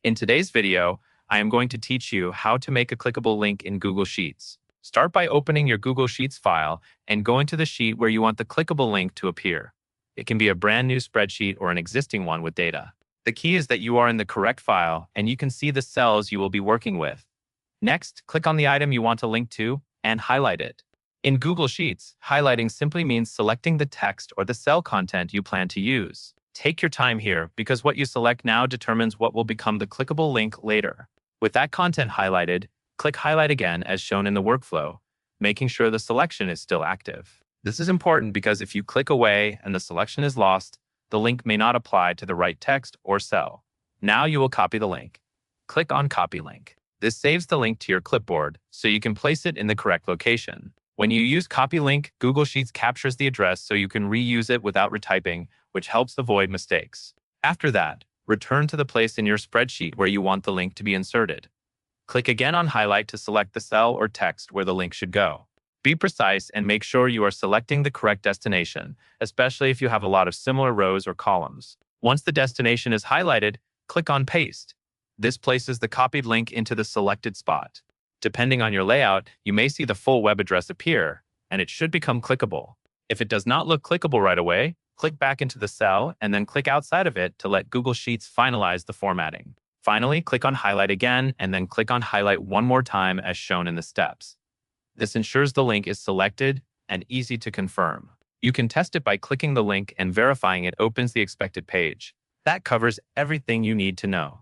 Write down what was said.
In today's video, I am going to teach you how to make a clickable link in Google Sheets. Start by opening your Google Sheets file and going to the sheet where you want the clickable link to appear. It can be a brand new spreadsheet or an existing one with data. The key is that you are in the correct file and you can see the cells you will be working with. Next, click on the item you want to link to and highlight it. In Google Sheets, highlighting simply means selecting the text or the cell content you plan to use. Take your time here because what you select now determines what will become the clickable link later. With that content highlighted, click Highlight again as shown in the workflow, making sure the selection is still active. This is important because if you click away and the selection is lost, the link may not apply to the right text or cell. Now you will copy the link. Click on Copy Link. This saves the link to your clipboard so you can place it in the correct location. When you use Copy Link, Google Sheets captures the address so you can reuse it without retyping, which helps avoid mistakes. After that, return to the place in your spreadsheet where you want the link to be inserted. Click again on Highlight to select the cell or text where the link should go. Be precise and make sure you are selecting the correct destination, especially if you have a lot of similar rows or columns. Once the destination is highlighted, click on Paste. This places the copied link into the selected spot. Depending on your layout, you may see the full web address appear, and it should become clickable. If it does not look clickable right away, click back into the cell and then click outside of it to let Google Sheets finalize the formatting. Finally, click on Highlight again and then click on Highlight one more time as shown in the steps. This ensures the link is selected and easy to confirm. You can test it by clicking the link and verifying it opens the expected page. That covers everything you need to know.